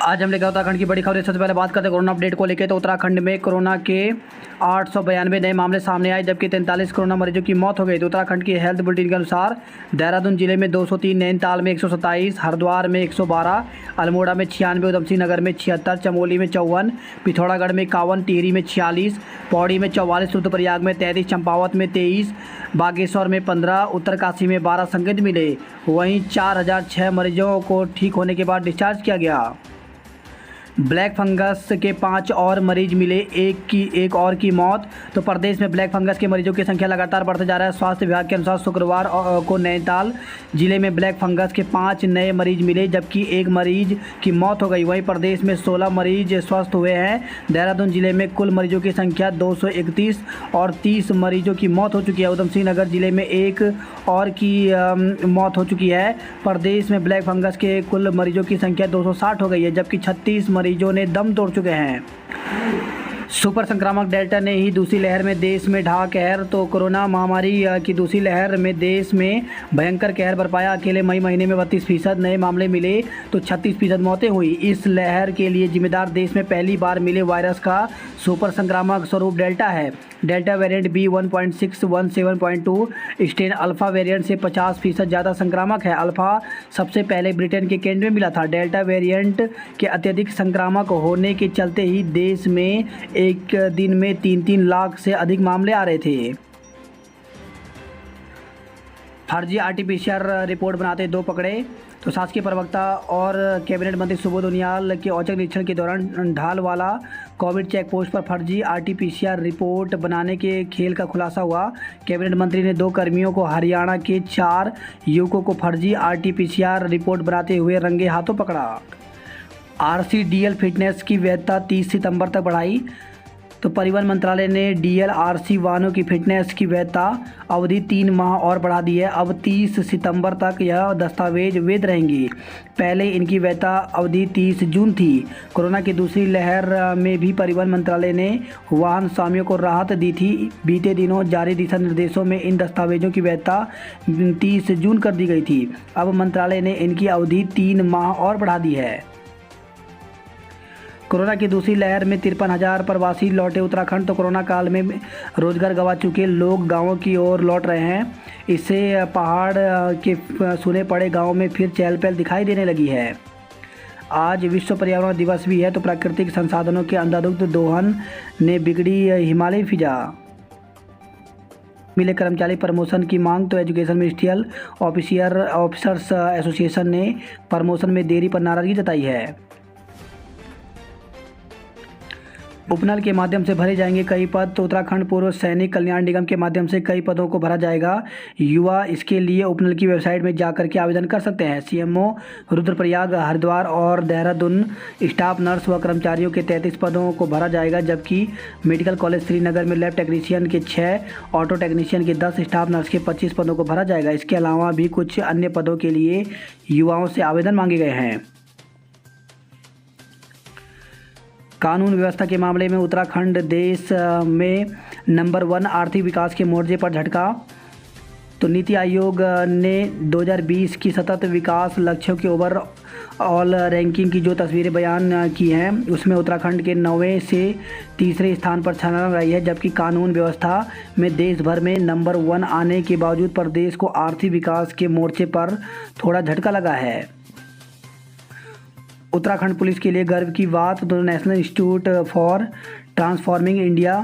आज हम लेकर उत्तराखंड की बड़ी खबर। सबसे पहले बात करते हैं कोरोना अपडेट को लेकर। तो उत्तराखंड में कोरोना के 892 नए मामले सामने आए, जबकि 43 कोरोना मरीजों की मौत हो गई। तो उत्तराखंड की हेल्थ बुलेटिन के अनुसार देहरादून जिले में 203, नैनीताल में 127, हरिद्वार में 112, अल्मोड़ा में 96, उधमसिंह नगर में 76, चमोली में 54, पिथौरागढ़ में 51, टिहरी में 46, पौड़ी में 44, रुद्रप्रयाग में 33, चंपावत में 23, बागेश्वर में 15, उत्तरकाशी में 12 संक्रमित मिले। वहीं 4006 मरीजों को ठीक होने के बाद डिस्चार्ज किया गया। ब्लैक फंगस के 5 और मरीज मिले, एक और की मौत। तो प्रदेश में ब्लैक फंगस के मरीजों की संख्या लगातार बढ़ते जा रहा है। स्वास्थ्य विभाग के अनुसार शुक्रवार को नैनीताल जिले में ब्लैक फंगस के 5 नए मरीज मिले, जबकि एक मरीज की मौत हो गई। वहीं प्रदेश में 16 मरीज स्वस्थ हुए हैं। देहरादून जिले में कुल मरीजों की संख्या 231 और 30 मरीजों की मौत हो चुकी है। उधमसिंह नगर जिले में एक और की मौत हो चुकी है। प्रदेश में ब्लैक फंगस के कुल मरीजों की संख्या 260 हो गई है, जबकि 36 मरीजों ने दम तोड़ चुके हैं। सुपर संक्रामक डेल्टा ने ही दूसरी लहर में देश में ढहा कहर। तो कोरोना महामारी की दूसरी लहर में देश में भयंकर कहर बरपाया। अकेले मई महीने में 32% नए मामले मिले, तो 36% मौतें हुई। इस लहर के लिए जिम्मेदार देश में पहली बार मिले वायरस का सुपर संक्रामक स्वरूप डेल्टा है। Delta variant B1.617.2 strain alpha variant से 50% ज़्यादा संक्रामक है। अल्फ़ा सबसे पहले ब्रिटेन के केंद्र में मिला था। डेल्टा वेरिएंट के अत्यधिक संक्रामक होने के चलते ही देश में एक दिन में 3-3 लाख से अधिक मामले आ रहे थे। फर्जी आरटीपीसीआर रिपोर्ट बनाते 2 पकड़े। तो शासकीय प्रवक्ता और कैबिनेट मंत्री सुबोध उनियाल के औचक निरीक्षण के दौरान ढालवाला कोविड चेक पोस्ट पर फर्जी आरटीपीसीआर रिपोर्ट बनाने के खेल का खुलासा हुआ। कैबिनेट मंत्री ने 2 कर्मियों को हरियाणा के 4 युवकों को फर्जी आरटीपीसीआर रिपोर्ट बनाते हुए रंगे हाथों पकड़ा। आरसीडीएल फिटनेस की वैधता 30 सितंबर तक बढ़ाई। तो परिवहन मंत्रालय ने डीएल-आरसी वाहनों की फिटनेस की वैधता अवधि 3 माह और बढ़ा दी है। अब 30 सितंबर तक यह दस्तावेज वैध रहेंगी। पहले इनकी वैधता अवधि 30 जून थी। कोरोना की दूसरी लहर में भी परिवहन मंत्रालय ने वाहन स्वामियों को राहत दी थी। बीते दिनों जारी दिशा निर्देशों में इन दस्तावेजों की वैधता 30 जून कर दी गई थी। अब मंत्रालय ने इनकी अवधि 3 माह और बढ़ा दी है। कोरोना की दूसरी लहर में 53,000 प्रवासी लौटे उत्तराखंड। तो कोरोना काल में रोजगार गंवा चुके लोग गांवों की ओर लौट रहे हैं। इससे पहाड़ के सुने पड़े गांवों में फिर चहल पहल दिखाई देने लगी है। आज विश्व पर्यावरण दिवस भी है। तो प्राकृतिक संसाधनों के अंधाधुंध दोहन ने बिगड़ी हिमालयी फिजा। मिले कर्मचारी प्रमोशन की मांग। तो एजुकेशन मिनिस्ट्रियल ऑफिसर्स एसोसिएशन ने प्रमोशन में देरी पर नाराजगी जताई है। उपनल के माध्यम से भरे जाएंगे कई पद। तो उत्तराखंड पूर्व सैनिक कल्याण निगम के माध्यम से कई पदों को भरा जाएगा। युवा इसके लिए उपनल की वेबसाइट में जाकर के आवेदन कर सकते हैं। सीएमओ रुद्रप्रयाग, हरिद्वार और देहरादून स्टाफ नर्स व कर्मचारियों के 33 पदों को भरा जाएगा, जबकि मेडिकल कॉलेज श्रीनगर में लैब टेक्नीशियन के 6, ऑटो टेक्नीशियन के 10, स्टाफ नर्स के 25 पदों को भरा जाएगा। इसके अलावा भी कुछ अन्य पदों के लिए युवाओं से आवेदन मांगे गए हैं। कानून व्यवस्था के मामले में उत्तराखंड देश में नंबर 1 आर्थिक विकास के मोर्चे पर झटका। तो नीति आयोग ने 2020 की सतत विकास लक्ष्यों के ओवरऑल रैंकिंग की जो तस्वीरें बयान की हैं, उसमें उत्तराखंड के 9वें से 3रे स्थान पर छलांग रही है, जबकि कानून व्यवस्था में देश भर में नंबर 1 आने के बावजूद प्रदेश को आर्थिक विकास के मोर्चे पर थोड़ा झटका लगा है। उत्तराखंड पुलिस के लिए गर्व की बात। तो national institute for transforming India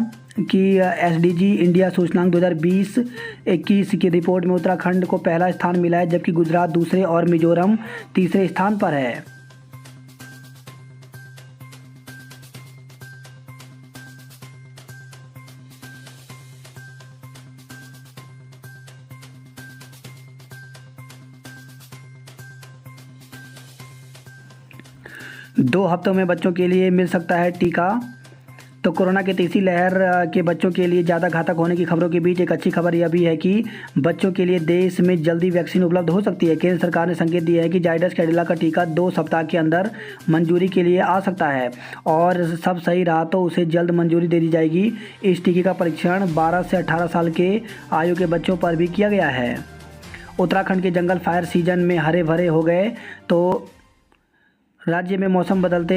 की एसडीजी इंडिया सूचकांक 2020-21 की रिपोर्ट में उत्तराखंड को पहला स्थान मिला है, जबकि गुजरात दूसरे और मिजोरम तीसरे स्थान पर है। दो हफ्तों में बच्चों के लिए मिल सकता है टीका। तो कोरोना की तीसरी लहर के बच्चों के लिए ज़्यादा घातक होने की खबरों के बीच एक अच्छी खबर यह भी है कि बच्चों के लिए देश में जल्दी वैक्सीन उपलब्ध हो सकती है। केंद्र सरकार ने संकेत दिया है कि जायडस कैडिला का टीका 2 सप्ताह के अंदर मंजूरी के लिए आ सकता है, और सब सही रहा तो उसे जल्द मंजूरी दे दी जाएगी। इस टीके का परीक्षण 12 से 18 साल के आयु के बच्चों पर भी किया गया है। उत्तराखंड के जंगल फायर सीजन में हरे भरे हो गए। तो राज्य में मौसम बदलते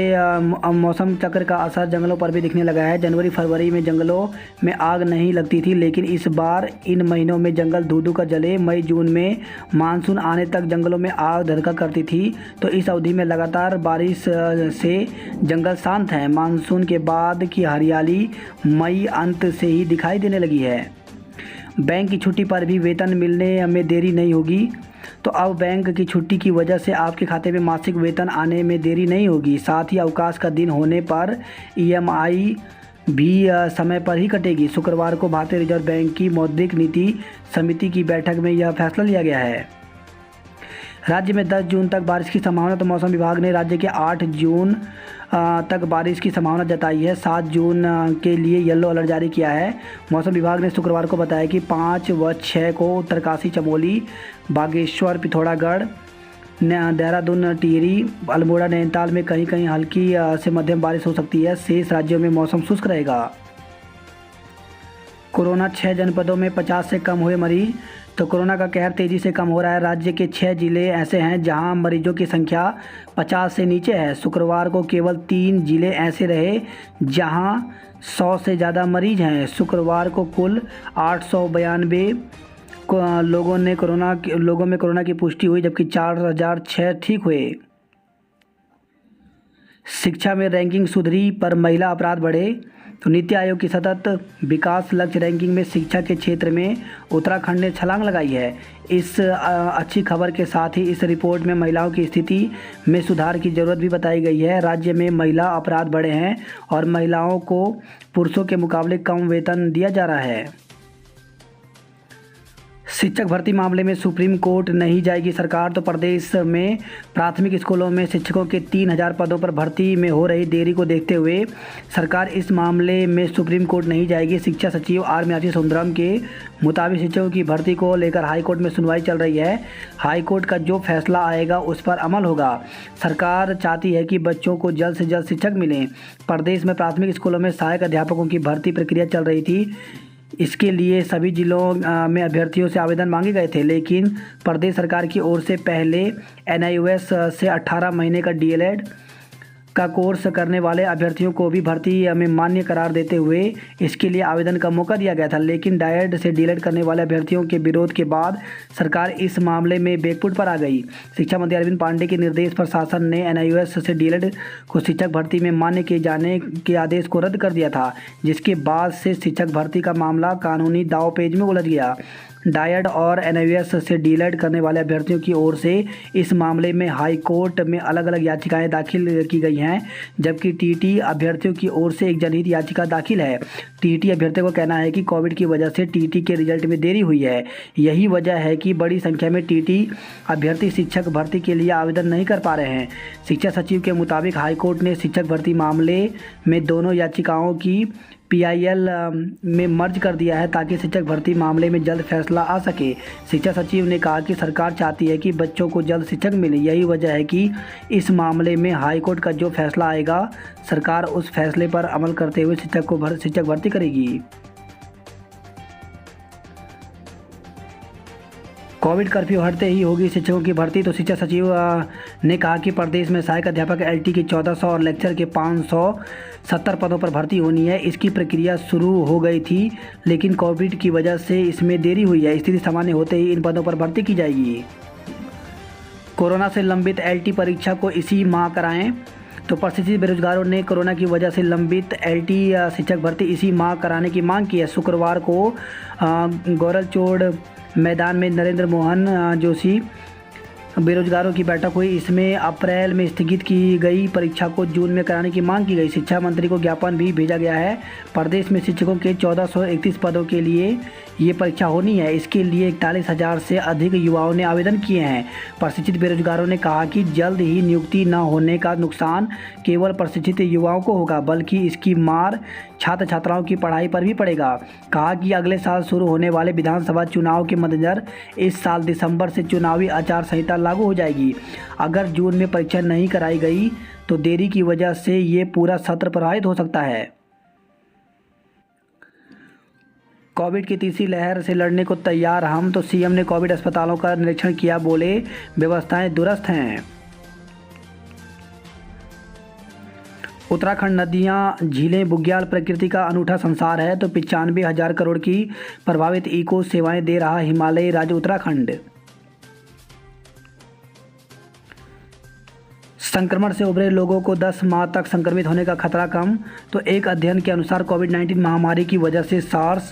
मौसम चक्र का असर जंगलों पर भी दिखने लगा है। जनवरी फरवरी में जंगलों में आग नहीं लगती थी, लेकिन इस बार इन महीनों में जंगल धू कर जले। मई जून में मानसून आने तक जंगलों में आग धधका करती थी, तो इस अवधि में लगातार बारिश से जंगल शांत हैं। मानसून के बाद की हरियाली मई अंत से ही दिखाई देने लगी है। बैंक की छुट्टी पर भी वेतन मिलने में देरी नहीं होगी। तो अब बैंक की छुट्टी की वजह से आपके खाते में मासिक वेतन आने में देरी नहीं होगी। साथ ही अवकाश का दिन होने पर ईएमआई भी समय पर ही कटेगी। शुक्रवार को भारतीय रिजर्व बैंक की मौद्रिक नीति समिति की बैठक में यह फैसला लिया गया है। राज्य में 10 जून तक बारिश की संभावना। तो मौसम विभाग ने राज्य के 8 जून तक बारिश की संभावना जताई है। 7 जून के लिए येलो अलर्ट जारी किया है। मौसम विभाग ने शुक्रवार को बताया कि 5 व 6 को उत्तरकाशी, चमोली, बागेश्वर, पिथौरागढ़, देहरादून, टिहरी, अल्मोड़ा, नैनीताल में कहीं कहीं हल्की से मध्यम बारिश हो सकती है। शेष राज्यों में मौसम शुष्क रहेगा। कोरोना 6 जनपदों में 50 से कम हुए मरीज। तो कोरोना का कहर तेज़ी से कम हो रहा है। राज्य के 6 जिले ऐसे हैं जहां मरीजों की संख्या 50 से नीचे है। शुक्रवार को केवल 3 जिले ऐसे रहे जहां 100 से ज़्यादा मरीज हैं। शुक्रवार को कुल 892 लोगों में कोरोना की पुष्टि हुई, जबकि 4006 ठीक हुए। शिक्षा में रैंकिंग सुधरी पर महिला अपराध बढ़े। तो नीति आयोग की सतत विकास लक्ष्य रैंकिंग में शिक्षा के क्षेत्र में उत्तराखंड ने छलांग लगाई है। इस अच्छी खबर के साथ ही इस रिपोर्ट में महिलाओं की स्थिति में सुधार की ज़रूरत भी बताई गई है। राज्य में महिला अपराध बढ़े हैं और महिलाओं को पुरुषों के मुकाबले कम वेतन दिया जा रहा है। शिक्षक भर्ती मामले में सुप्रीम कोर्ट नहीं जाएगी सरकार। तो प्रदेश में प्राथमिक स्कूलों में शिक्षकों के 3000 पदों पर भर्ती में हो रही देरी को देखते हुए सरकार इस मामले में सुप्रीम कोर्ट नहीं जाएगी। शिक्षा सचिव आर मीनाक्षी सुंदरम के मुताबिक शिक्षकों की भर्ती को लेकर हाईकोर्ट में सुनवाई चल रही है। हाईकोर्ट का जो फैसला आएगा उस पर अमल होगा। सरकार चाहती है कि बच्चों को जल्द से जल्द शिक्षक मिलें। प्रदेश में प्राथमिक स्कूलों में सहायक अध्यापकों की भर्ती प्रक्रिया चल रही थी। इसके लिए सभी जिलों में अभ्यर्थियों से आवेदन मांगे गए थे, लेकिन प्रदेश सरकार की ओर से पहले एनआईओएस से 18 महीने का डीएलएड का कोर्स करने वाले अभ्यर्थियों को भी भर्ती में मान्य करार देते हुए इसके लिए आवेदन का मौका दिया गया था। लेकिन डायट से डीएलएड करने वाले अभ्यर्थियों के विरोध के बाद सरकार इस मामले में बैकफुट पर आ गई। शिक्षा मंत्री अरविंद पांडे के निर्देश पर शासन ने एनआईओएस से डीएलएड को शिक्षक भर्ती में मान्य किए जाने के आदेश को रद्द कर दिया था, जिसके बाद से शिक्षक भर्ती का मामला कानूनी दांवपेच में उलझ गया। डायट और एनआईओएस से डीएलएड करने वाले अभ्यर्थियों की ओर से इस मामले में हाई कोर्ट में अलग अलग याचिकाएं दाखिल की गई हैं, जबकि टीटी अभ्यर्थियों की ओर से एक जनहित याचिका दाखिल है। टीटी अभ्यर्थियों का कहना है कि कोविड की वजह से टीटी के रिजल्ट में देरी हुई है। यही वजह है कि बड़ी संख्या में टीटी अभ्यर्थी शिक्षक भर्ती के लिए आवेदन नहीं कर पा रहे हैं। शिक्षा सचिव के मुताबिक हाईकोर्ट ने शिक्षक भर्ती मामले में दोनों याचिकाओं की पीआईएल में मर्ज कर दिया है ताकि शिक्षक भर्ती मामले में जल्द फैसला आ सके। शिक्षा सचिव ने कहा कि सरकार चाहती है कि बच्चों को जल्द शिक्षक मिले। यही वजह है कि इस मामले में हाईकोर्ट का जो फैसला आएगा सरकार उस फैसले पर अमल करते हुए शिक्षक भर्ती करेगी। कोविड कर्फ्यू हटते ही होगी शिक्षकों की भर्ती। तो शिक्षा सचिव ने कहा कि प्रदेश में सहायक अध्यापक एलटी के 1400 और लेक्चर के 570 पदों पर भर्ती होनी है। इसकी प्रक्रिया शुरू हो गई थी, लेकिन कोविड की वजह से इसमें देरी हुई है। स्थिति सामान्य होते ही इन पदों पर भर्ती की जाएगी। कोरोना से लंबित एलटी परीक्षा को इसी माह कराएं। तो प्रशिक्षित बेरोजगारों ने कोरोना की वजह से लंबित एलटी शिक्षक भर्ती इसी माह कराने की मांग की है। शुक्रवार को गोरलचोड़ मैदान में नरेंद्र मोहन जोशी बेरोजगारों की बैठक हुई। इसमें अप्रैल में स्थगित की गई परीक्षा को जून में कराने की मांग की गई। शिक्षा मंत्री को ज्ञापन भी भेजा गया है। प्रदेश में शिक्षकों के 1431 पदों के लिए ये परीक्षा होनी है। इसके लिए 41,000 से अधिक युवाओं ने आवेदन किए हैं। प्रशिक्षित बेरोजगारों ने कहा कि जल्द ही नियुक्ति न होने का नुकसान केवल प्रशिक्षित युवाओं को होगा, बल्कि इसकी मार छात्र छात्राओं की पढ़ाई पर भी पड़ेगा। कहा कि अगले साल शुरू होने वाले विधानसभा चुनाव के मद्देनजर इस साल दिसंबर से चुनावी आचार संहिता लागू हो जाएगी। अगर जून में परीक्षा नहीं कराई गई तो देरी की वजह से ये पूरा सत्र प्रभावित हो सकता है। कोविड की तीसरी लहर से लड़ने को तैयार हम। तो सीएम ने कोविड अस्पतालों का निरीक्षण किया, बोले व्यवस्थाएं दुरुस्त हैं। उत्तराखंड नदियाँ, झीलें, बुग्याल प्रकृति का अनूठा संसार है। तो 95,000 करोड़ की प्रभावित इको सेवाएं दे रहा हिमालयी राज्य उत्तराखंड। संक्रमण से उभरे लोगों को 10 माह तक संक्रमित होने का खतरा कम। तो एक अध्ययन के अनुसार कोविड-19 महामारी की वजह से सार्स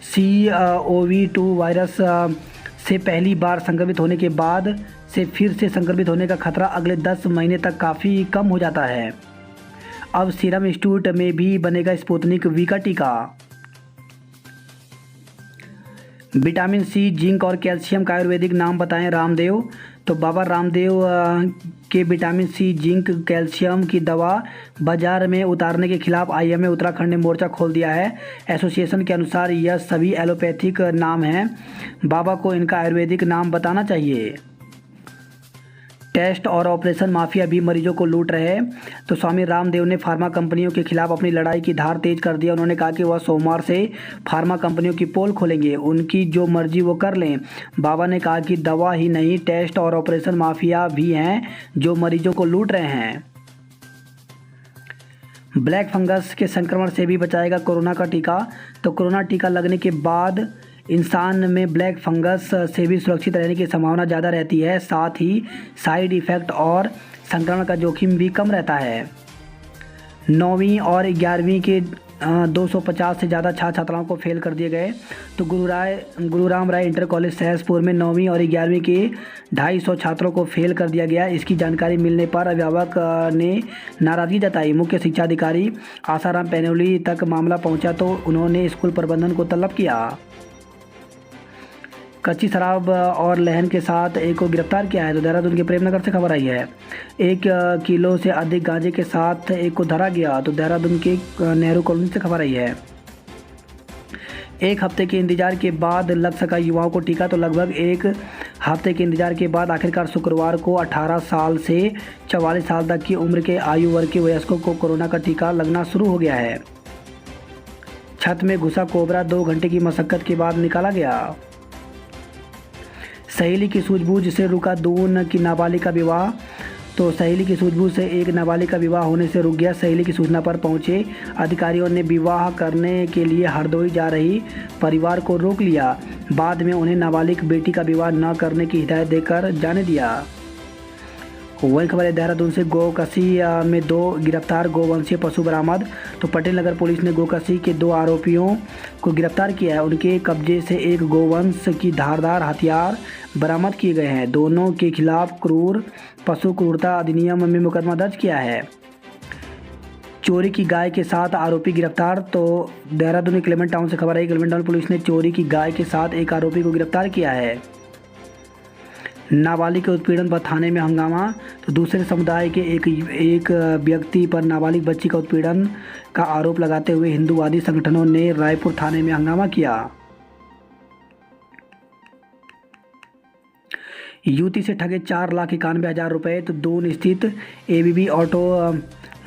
CoV-2 वायरस से पहली बार संक्रमित होने के बाद से फिर से संक्रमित होने का खतरा अगले 10 महीने तक काफ़ी कम हो जाता है। अब सीरम इंस्टीट्यूट में भी बनेगा स्पुतनिक वी का टीका। विटामिन सी, जिंक और कैल्शियम का आयुर्वेदिक नाम बताएं रामदेव। तो बाबा रामदेव के विटामिन सी, जिंक, कैल्शियम की दवा बाजार में उतारने के खिलाफ IMA उत्तराखंड ने मोर्चा खोल दिया है। एसोसिएशन के अनुसार यह सभी एलोपैथिक नाम हैं, बाबा को इनका आयुर्वेदिक नाम बताना चाहिए। टेस्ट और ऑपरेशन माफिया भी मरीजों को लूट रहे हैं। तो स्वामी रामदेव ने फार्मा कंपनियों के खिलाफ अपनी लड़ाई की धार तेज कर दिया। उन्होंने कहा कि वह सोमवार से फार्मा कंपनियों की पोल खोलेंगे, उनकी जो मर्जी वो कर लें। बाबा ने कहा कि दवा ही नहीं, टेस्ट और ऑपरेशन माफिया भी हैं जो मरीजों को लूट रहे हैं। ब्लैक फंगस के संक्रमण से भी बचाएगा कोरोना का टीका। तो कोरोना टीका लगने के बाद इंसान में ब्लैक फंगस से भी सुरक्षित रहने की संभावना ज़्यादा रहती है। साथ ही साइड इफ़ेक्ट और संक्रमण का जोखिम भी कम रहता है। 9वीं और 11वीं के 250 से ज़्यादा छात्र छात्राओं को फेल कर दिए गए। तो गुरुराम राय इंटर कॉलेज सहसपुर में 9वीं और 11वीं के 250 छात्रों को फेल कर दिया गया। इसकी जानकारी मिलने पर अभिभावक ने नाराज़गी जताई। मुख्य शिक्षा अधिकारी आसाराम पैनोली तक मामला पहुंचा तो उन्होंने स्कूल प्रबंधन को तलब किया। कच्ची शराब और लहन के साथ एक को गिरफ्तार किया है। तो देहरादून के प्रेमनगर से खबर आई है। 1 किलो से अधिक गांजे के साथ एक को धरा गया। तो देहरादून के नेहरू कॉलोनी से खबर आई है। एक हफ्ते के इंतजार के बाद लग सका युवाओं को टीका। तो लगभग एक हफ्ते के इंतजार के बाद आखिरकार शुक्रवार को 18 साल से 44 साल तक की उम्र के आयु वर्ग के वयस्कों को कोरोना का टीका लगना शुरू हो गया है। छत में घुसा कोबरा 2 घंटे की मशक्कत के बाद निकाला गया। सहेली की सूझबूझ से रुका दून की नाबालिग का विवाह। तो सहेली की सूझबूझ से एक नाबालिग का विवाह होने से रुक गया। सहेली की सूचना पर पहुंचे अधिकारियों ने विवाह करने के लिए हरदोई जा रही परिवार को रोक लिया। बाद में उन्हें नाबालिग बेटी का विवाह न करने की हिदायत देकर जाने दिया। वही खबर है देहरादून से। गोकसी में 2 गिरफ्तार गोवंशीय पशु बरामद। तो पटेल नगर पुलिस ने गोकसी के 2 आरोपियों को गिरफ्तार किया है। उनके कब्जे से एक गोवंश की धारदार हथियार बरामद किए गए हैं। दोनों के खिलाफ पशु क्रूरता अधिनियम में मुकदमा दर्ज किया है। चोरी की गाय के साथ आरोपी गिरफ्तार। तो देहरादून क्लेमेंट टाउन से खबर है। क्लेमेंट टाउन पुलिस ने चोरी की गाय के साथ एक आरोपी को गिरफ्तार किया है। नाबालिग के उत्पीड़न पर थाने में हंगामा। तो दूसरे समुदाय के एक व्यक्ति पर नाबालिग बच्ची का उत्पीड़न का आरोप लगाते हुए हिंदूवादी संगठनों ने रायपुर थाने में हंगामा किया। युवती से ठगे 4,91,000 रुपये। तो दून स्थित ABB ऑटो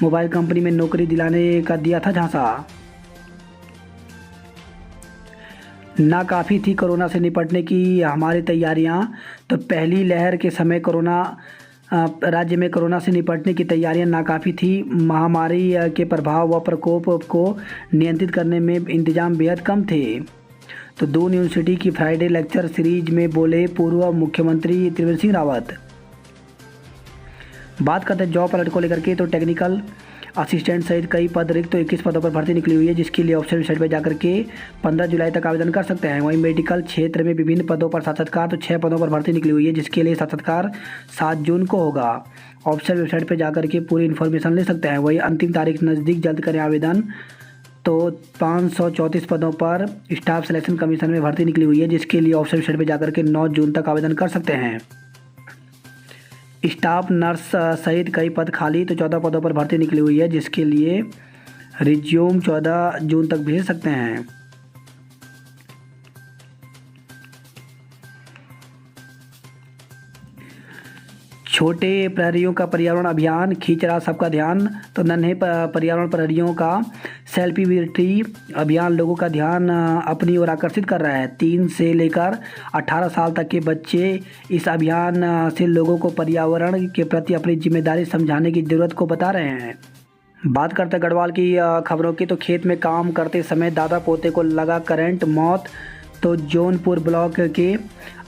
मोबाइल कंपनी में नौकरी दिलाने का दिया था झांसा। नाकाफ़ी थी कोरोना से निपटने की हमारी तैयारियां। तो पहली लहर के समय राज्य में कोरोना से निपटने की तैयारियां नाकाफ़ी थी। महामारी के प्रभाव व प्रकोप को नियंत्रित करने में इंतजाम बेहद कम थे। तो दून यूनिवर्सिटी की फ्राइडे लेक्चर सीरीज में बोले पूर्व मुख्यमंत्री त्रिवेंद्र सिंह रावत। बात करते हैं जॉब अलर्ट को लेकर के। तो टेक्निकल असिस्टेंट सहित कई पद रिक्त। तो 21 पदों पर भर्ती निकली हुई है, जिसके लिए ऑफिशियल वेबसाइट पर जाकर के 15 जुलाई तक आवेदन कर सकते हैं। वहीं मेडिकल क्षेत्र में विभिन्न पदों पर साक्षात्कार। तो 6 पदों पर भर्ती निकली हुई है, जिसके लिए साक्षात्कार 7 जून को होगा। ऑफिशियल वेबसाइट पर जाकर के पूरी इन्फॉर्मेशन ले सकते हैं। वहीं अंतिम तारीख नज़दीक, जल्द करें आवेदन। तो 534 पदों पर स्टाफ सिलेक्शन कमीशन में भर्ती निकली हुई है, जिसके लिए ऑफिशियल वेबसाइट पर जाकर के 9 जून तक आवेदन कर सकते हैं। स्टाफ नर्स सहित कई पद खाली। तो 14 पदों पर भर्ती निकली हुई है, जिसके लिए रिज्यूम 14 जून तक भेज सकते हैं। छोटे प्रहरियों का पर्यावरण अभियान खींच रहा सबका ध्यान। तो नन्हे पर्यावरण प्रहरियों का सेल्फी अभियान लोगों का ध्यान अपनी ओर आकर्षित कर रहा है। 3 से लेकर 18 साल तक के बच्चे इस अभियान से लोगों को पर्यावरण के प्रति अपनी जिम्मेदारी समझाने की ज़रूरत को बता रहे हैं। बात करते हैं गढ़वाल की खबरों की। तो खेत में काम करते समय दादा पोते को लगा करंट, मौत। तो जौनपुर ब्लॉक के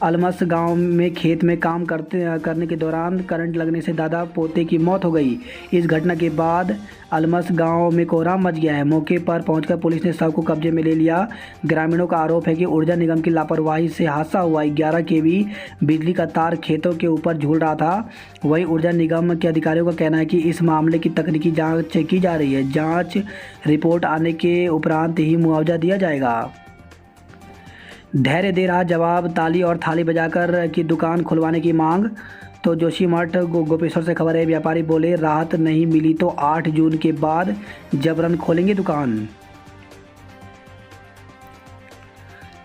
अलमस गांव में खेत में काम करने के दौरान करंट लगने से दादा पोते की मौत हो गई। इस घटना के बाद अलमस गांव में कोहराम मच गया है। मौके पर पहुंचकर पुलिस ने शव को कब्जे में ले लिया। ग्रामीणों का आरोप है कि ऊर्जा निगम की लापरवाही से हादसा हुआ। 11 केवी बिजली का तार खेतों के ऊपर झूल रहा था। वहीं ऊर्जा निगम के अधिकारियों का कहना है कि इस मामले की तकनीकी जांच की जा रही है। जांच रिपोर्ट आने के उपरांत ही मुआवजा दिया जाएगा। धैर्य दे रहा जवाब, ताली और थाली बजाकर की दुकान खुलवाने की मांग। तो जोशीमठ गोपेश्वर से खबर है, व्यापारी बोले राहत नहीं मिली तो 8 जून के बाद जबरन खोलेंगे दुकान।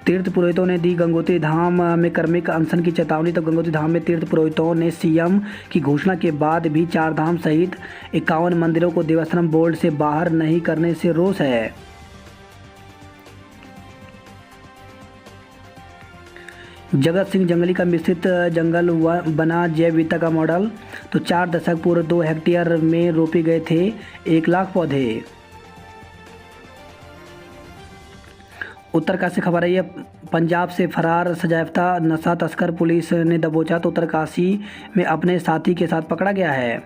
तीर्थ पुरोहितों ने दी गंगोत्री धाम में कर्मिक अनशन की चेतावनी। तो गंगोत्री धाम में तीर्थ पुरोहितों ने सीएम की घोषणा के बाद भी 4 धाम सहित 51 मंदिरों को देवस्थानम बोर्ड से बाहर नहीं करने से रोष है। जगत सिंह जंगली का मिश्रित जंगल बना जैव विविधता का मॉडल। तो 4 दशक पूर्व 2 हेक्टेयर में रोपे गए थे 1 लाख पौधे। उत्तरकाशी से खबर आई है, पंजाब से फरार सजायाफ्ता नशा तस्कर पुलिस ने दबोचा। तो उत्तरकाशी में अपने साथी के साथ पकड़ा गया है।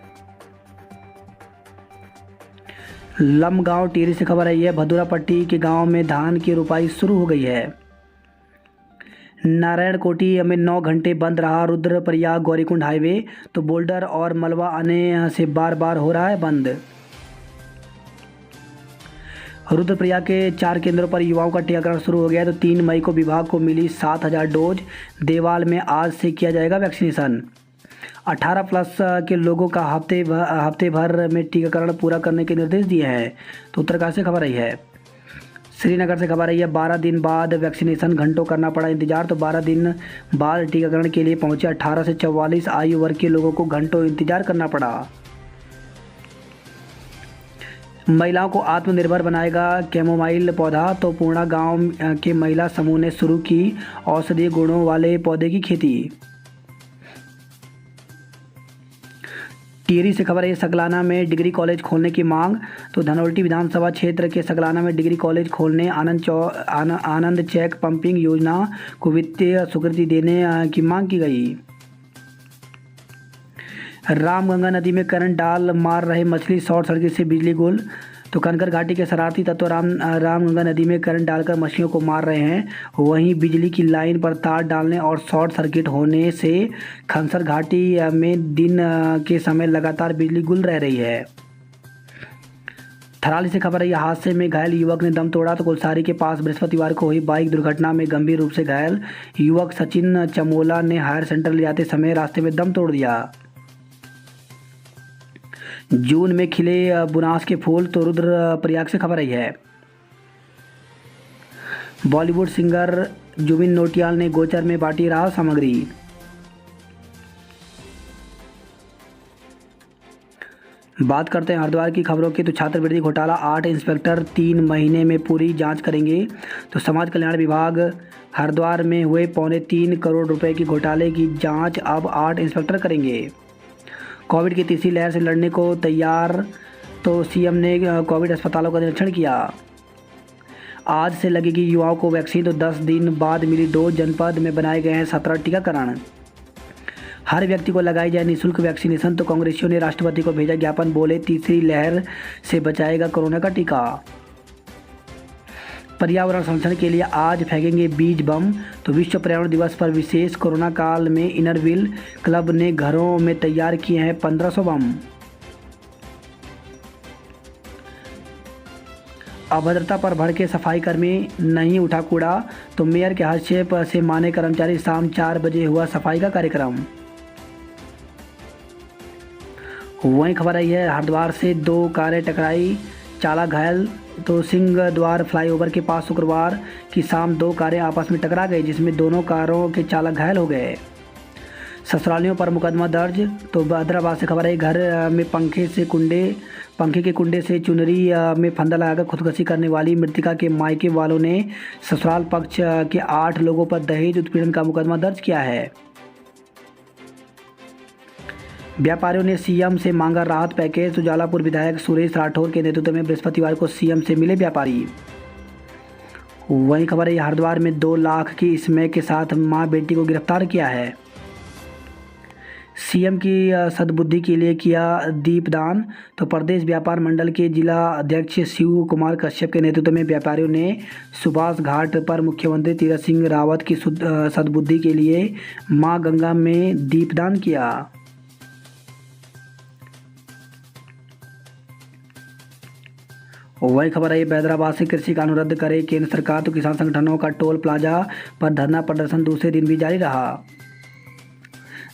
लमगांव टिहरी से खबर आई है, भदूरा पट्टी के गांव में धान की रुपाई शुरू हो गई है। नारायण कोटी में 9 घंटे बंद रहा रुद्रप्रयाग गौरीकुंड हाईवे। तो बोल्डर और मलबा आने से बार बार हो रहा है बंद। रुद्रप्रयाग के 4 केंद्रों पर युवाओं का टीकाकरण शुरू हो गया है। तो 3 मई को विभाग को मिली 7000 डोज। देवाल में आज से किया जाएगा वैक्सीनेशन। 18 प्लस के लोगों का हफ्ते भर में टीकाकरण पूरा करने के निर्देश दिए हैं। तो उत्तरकाशी से खबर आई है। श्रीनगर से खबर आई है, 12 दिन बाद वैक्सीनेशन, घंटों करना पड़ा इंतजार। तो 12 दिन बाद टीकाकरण के लिए पहुंचे 18 से 44 आयु वर्ग के लोगों को घंटों इंतजार करना पड़ा। महिलाओं को आत्मनिर्भर बनाएगा कैमोमाइल पौधा। तो पूर्णा गांव के महिला समूह ने शुरू की औषधीय गुणों वाले पौधे की खेती। टिहरी से खबर है, सकलाना में डिग्री कॉलेज खोलने की मांग। तो धनौल्टी विधानसभा क्षेत्र के सकलाना में डिग्री कॉलेज खोलने आनंद चेक पंपिंग योजना को वित्तीय स्वीकृति देने की मांग की गई। रामगंगा नदी में करंट डाल मार रहे मछली, शॉर्ट सर्किट से बिजली गुल। तो कनकर घाटी के शरारती तत्व रामगंगा नदी में करंट डालकर मछलियों को मार रहे हैं। वहीं बिजली की लाइन पर तार डालने और शॉर्ट सर्किट होने से खनसर घाटी में दिन के समय लगातार बिजली गुल रह रही है। थराली से खबर है, हादसे में घायल युवक ने दम तोड़ा। तो कुलसारी के पास बृहस्पतिवार को हुई बाइक दुर्घटना में गंभीर रूप से घायल युवक सचिन चमोला ने हायर सेंटर ले जाते समय रास्ते में दम तोड़ दिया। जून में खिले बुनास के फूल। तो रुद्रप्रयाग से खबर आई है, बॉलीवुड सिंगर जुबिन नौटियाल ने गोचर में बांटी राहत सामग्री। बात करते हैं हरिद्वार की खबरों की। तो छात्रवृत्ति घोटाला, 8 इंस्पेक्टर 3 महीने में पूरी जांच करेंगे। तो समाज कल्याण विभाग हरिद्वार में हुए 3.25 करोड़ रुपए की घोटाले की जांच अब 8 इंस्पेक्टर करेंगे। कोविड की तीसरी लहर से लड़ने को तैयार। तो सीएम ने कोविड अस्पतालों का निरीक्षण किया। आज से लगेगी युवाओं को वैक्सीन। तो 10 दिन बाद मिली डोज। जनपद में बनाए गए हैं 17 टीकाकरण। हर व्यक्ति को लगाई जाए निःशुल्क वैक्सीनेशन। तो कांग्रेसियों ने राष्ट्रपति को भेजा ज्ञापन, बोले तीसरी लहर से बचाएगा कोरोना का टीका। पर्यावरण संरक्षण के लिए आज फेंकेंगे बीज बम। तो विश्व पर्यावरण दिवस पर विशेष कोरोना काल में इनरव्हील क्लब ने घरों में तैयार किए हैं 1500 बम। अभद्रता पर भड़के सफाई कर्मी, नहीं उठा कूड़ा। तो मेयर के हस्तक्षेप से माने कर्मचारी, शाम 4 बजे हुआ सफाई का कार्यक्रम। वहीं खबर आई है, हरिद्वार से 2 कारें टकराई, चालक घायल। तो सिंह द्वार फ्लाईओवर के पास शुक्रवार की शाम 2 कारें आपस में टकरा गई, जिसमें दोनों कारों के चालक घायल हो गए। ससुरालियों पर मुकदमा दर्ज। तो हैदराबाद से खबर है, घर में पंखे के कुंडे से चुनरी में फंदा लगाकर खुदकुशी करने वाली मृतका के मायके वालों ने ससुराल पक्ष के 8 लोगों पर दहेज उत्पीड़न का मुकदमा दर्ज किया है। व्यापारियों ने सीएम से मांगा राहत पैकेज। उजालापुर विधायक सुरेश राठौर के नेतृत्व में बृहस्पतिवार को सीएम से मिले व्यापारी। वहीं खबर है हरिद्वार में 2 लाख की स्मैक के साथ मां बेटी को गिरफ्तार किया है। सीएम की सद्बुद्धि के लिए किया दीपदान। तो प्रदेश व्यापार मंडल के जिला अध्यक्ष शिव कुमार कश्यप के नेतृत्व में व्यापारियों ने सुभाष घाट पर मुख्यमंत्री तीरथ सिंह रावत की सद्बुद्धि के लिए मां गंगा में दीपदान किया। वही खबर है हैदराबाद से कृषि कानून रद्द करे केंद्र सरकार। तो किसान संगठनों का टोल प्लाजा पर धरना प्रदर्शन दूसरे दिन भी जारी रहा।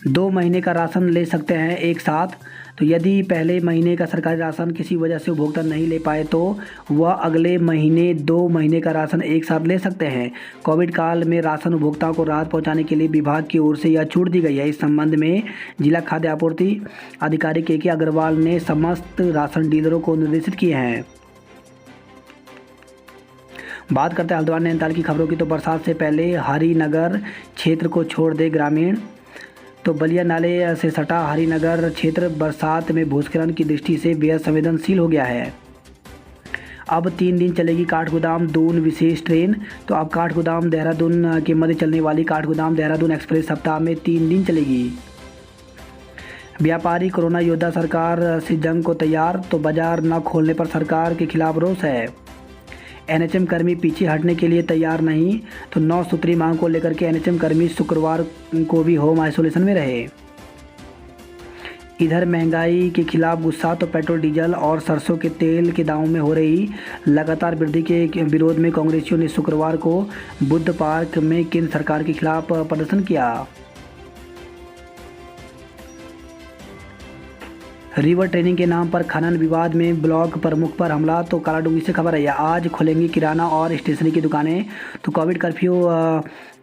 2 महीने का राशन ले सकते हैं एक साथ। तो यदि पहले महीने का सरकारी राशन किसी वजह से उपभोक्ता नहीं ले पाए तो वह अगले महीने 2 महीने का राशन एक साथ ले सकते हैं। कोविड काल में राशन उपभोक्ताओं को राहत पहुंचाने के लिए विभाग की ओर से यह छूट दी गई है। इस संबंध में जिला खाद्य आपूर्ति अधिकारी के अग्रवाल ने समस्त राशन डीलरों को निर्देशित किए हैं। बात करते हैं हल्द्वार नैनीताल की खबरों की। तो बरसात से पहले हरिनगर क्षेत्र को छोड़ दे ग्रामीण। तो बलिया नाले से सटा हरिनगर क्षेत्र बरसात में भूस्खलन की दृष्टि से बेहद संवेदनशील हो गया है। अब 3 दिन चलेगी काठगोदाम दून विशेष ट्रेन। तो अब काठगोदाम देहरादून के मध्य चलने वाली काठगोदाम देहरादून एक्सप्रेस सप्ताह में 3 दिन चलेगी। व्यापारी कोरोना योद्धा सरकार से जंग को तैयार। तो बाजार न खोलने पर सरकार के खिलाफ रोष है। एनएचएम कर्मी पीछे हटने के लिए तैयार नहीं। तो 9 सूत्री मांग को लेकर के एनएचएम कर्मी शुक्रवार को भी होम आइसोलेशन में रहे। इधर महंगाई के खिलाफ गुस्सा। तो पेट्रोल डीजल और सरसों के तेल के दामों में हो रही लगातार वृद्धि के विरोध में कांग्रेसियों ने शुक्रवार को बुद्ध पार्क में केंद्र सरकार के खिलाफ प्रदर्शन किया। रिवर ट्रेनिंग के नाम पर खनन विवाद में ब्लॉक प्रमुख पर हमला। तो कालाडूंगी से खबर है आज खुलेंगी किराना और स्टेशनरी की दुकानें। तो कोविड कर्फ्यू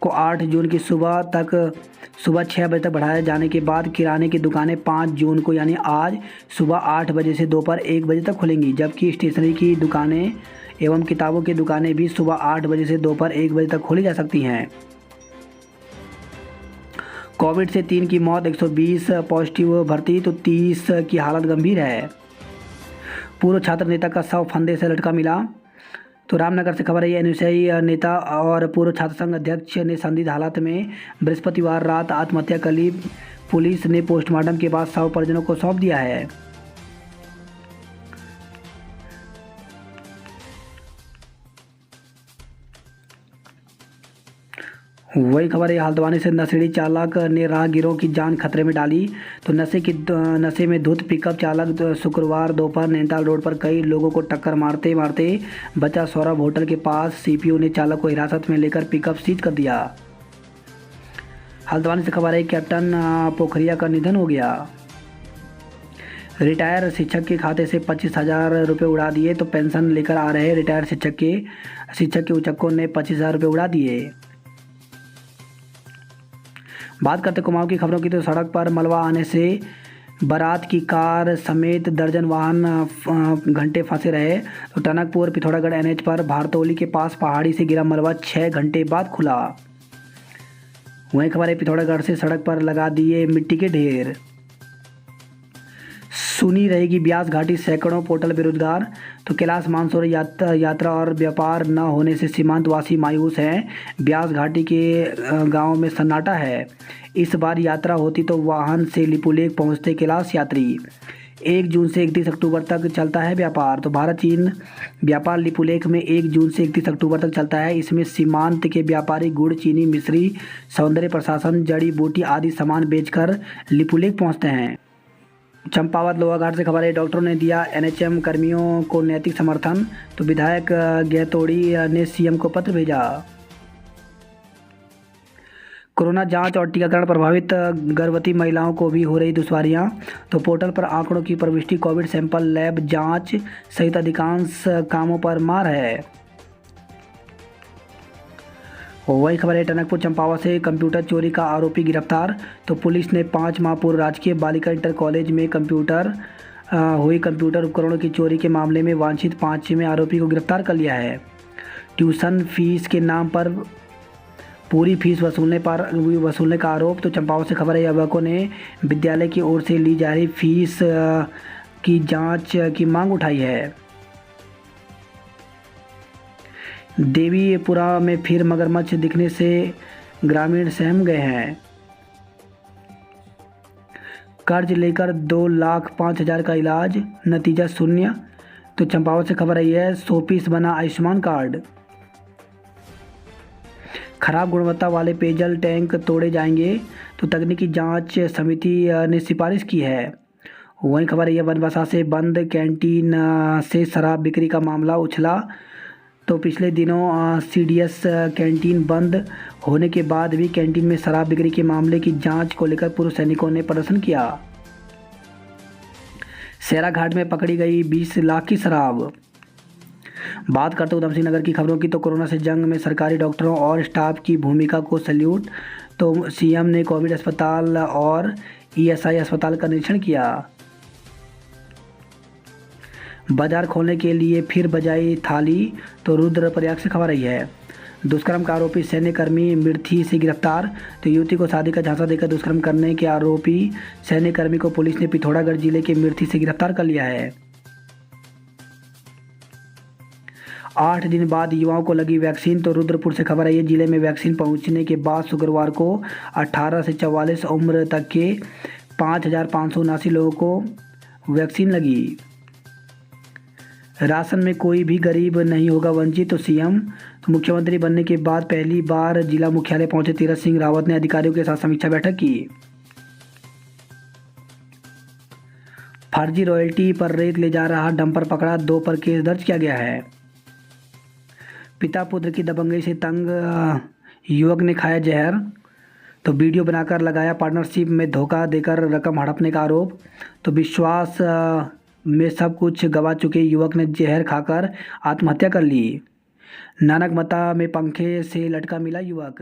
को 8 जून की सुबह 6 बजे तक बढ़ाए जाने के बाद किराने की दुकानें 5 जून को यानी आज सुबह 8 बजे से दोपहर 1 बजे तक खुलेंगी। जबकि स्टेशनरी की दुकानें एवं किताबों की दुकानें भी सुबह 8 बजे से दोपहर 1 बजे तक खोली जा सकती हैं। कोविड से 3 की मौत, 120 पॉजिटिव भर्ती। तो 30 की हालत गंभीर है। पूर्व छात्र नेता का शव फंदे से लटका मिला। तो रामनगर से खबर है एनएसआई नेता और पूर्व छात्र संघ अध्यक्ष ने संदिग्ध हालत में बृहस्पतिवार रात आत्महत्या कर ली। पुलिस ने पोस्टमार्टम के बाद शव परिजनों को सौंप दिया है। वही खबर है हल्द्वानी से नशेड़ी चालक ने राहगीरों की जान खतरे में डाली। तो नशे में धुत पिकअप चालक शुक्रवार दोपहर नैनीताल रोड पर कई लोगों को टक्कर मारते मारते बचा। सौरभ होटल के पास सीपीओ ने चालक को हिरासत में लेकर पिकअप सीज कर दिया। हल्द्वानी से खबर है कैप्टन पोखरिया का निधन हो गया। रिटायर शिक्षक के खाते से 25,000 रुपये उड़ा दिए। तो पेंशन लेकर आ रहे रिटायर शिक्षक के उचक्कों ने 25,000 रुपये उड़ा दिए। बात करते कुमाऊं की खबरों की। तो सड़क पर मलबा आने से बारात की कार समेत दर्जन वाहन घंटे फंसे रहे। तो टनकपुर पिथौरागढ़ एनएच पर भारतौली के पास पहाड़ी से गिरा मलबा 6 घंटे बाद खुला। वहीं खबर है पिथौरागढ़ से सड़क पर लगा दिए मिट्टी के ढेर। सुनी रहेगी ब्यास घाटी, सैकड़ों पोर्टल बेरोजगार। तो कैलाश मानसरोवर यात्रा और व्यापार न होने से सीमांतवासी मायूस हैं। ब्यास घाटी के गांव में सन्नाटा है। इस बार यात्रा होती तो वाहन से लिपुलेख पहुंचते कैलाश यात्री। 1 जून से 31 अक्टूबर तक चलता है व्यापार। तो भारत चीन व्यापार लिपुलेख में 1 जून से 31 अक्टूबर तक चलता है। इसमें सीमांत के व्यापारी गुड़, चीनी, मिश्री, सौंदर्य प्रसाधन, जड़ी बूटी आदि सामान बेचकर लिपुलेख पहुंचते हैं। चंपावत लोहाघाट से खबर है डॉक्टरों ने दिया एनएचएम कर्मियों को नैतिक समर्थन। तो विधायक गैतोड़ी ने सीएम को पत्र भेजा। कोरोना जांच और टीकाकरण प्रभावित गर्भवती महिलाओं को भी हो रही दुश्वारियां। तो पोर्टल पर आंकड़ों की प्रविष्टि, कोविड सैंपल लैब जांच सहित अधिकांश कामों पर मार है। वही खबर है टनकपुर चंपावत से कंप्यूटर चोरी का आरोपी गिरफ्तार। तो पुलिस ने 5 माह पूर्व राजकीय बालिका इंटर कॉलेज में हुई कंप्यूटर उपकरणों की चोरी के मामले में वांछित 5वें आरोपी को गिरफ्तार कर लिया है। ट्यूशन फीस के नाम पर पूरी फीस वसूलने का आरोप। तो चंपावत से खबर है, अभिभावकों ने विद्यालय की ओर से ली जा रही फीस की जांच की मांग उठाई है। देवीपुरा में फिर मगरमच्छ दिखने से ग्रामीण सहम गए हैं। कर्ज लेकर 2,05,000 का इलाज, नतीजा शून्य। तो चंपावत से खबर आई है, 100 पीस बना आयुष्मान कार्ड। खराब गुणवत्ता वाले पेयजल टैंक तोड़े जाएंगे। तो तकनीकी जांच समिति ने सिफारिश की है। वहीं खबर है, बनबसा से बंद कैंटीन से शराब बिक्री का मामला उछला। तो पिछले दिनों सीडीएस कैंटीन बंद होने के बाद भी कैंटीन में शराब बिक्री के मामले की जांच को लेकर पूर्व सैनिकों ने प्रदर्शन किया। सेराघाट में पकड़ी गई 20 लाख की शराब। बात करते उधम सिंह नगर की खबरों की। तो कोरोना से जंग में सरकारी डॉक्टरों और स्टाफ की भूमिका को सैल्यूट। तो सीएम ने कोविड अस्पताल और ईएसआई अस्पताल का निरीक्षण किया। बाजार खोलने के लिए फिर बजाई थाली। तो रुद्रप्रयाग से खबर आई है, दुष्कर्म का आरोपी सैन्यकर्मी मिर्थी से गिरफ्तार। तो युवती को शादी का झांसा देकर दुष्कर्म करने के आरोपी सैन्यकर्मी को पुलिस ने पिथौरागढ़ जिले के मिर्थी से गिरफ्तार कर लिया है। 8 दिन बाद युवाओं को लगी वैक्सीन। तो रुद्रपुर से खबर आई है, जिले में वैक्सीन पहुंचने के बाद शुक्रवार को 18 से 44 उम्र तक के 5,579 लोगों को वैक्सीन लगी। राशन में कोई भी गरीब नहीं होगा वंचित। तो सीएम। तो मुख्यमंत्री बनने के बाद पहली बार जिला मुख्यालय पहुंचे तीरथ सिंह रावत ने अधिकारियों के साथ समीक्षा बैठक की। फर्जी रॉयल्टी पर रेत ले जा रहा डंपर पकड़ा, 2 पर केस दर्ज किया गया है। पिता पुत्र की दबंगई से तंग युवक ने खाया जहर। तो वीडियो बनाकर लगाया पार्टनरशिप में धोखा देकर रकम हड़पने का आरोप। तो विश्वास में सब कुछ गवा चुके युवक ने जहर खाकर आत्महत्या कर ली। नानकमता में पंखे से लटका मिला युवक।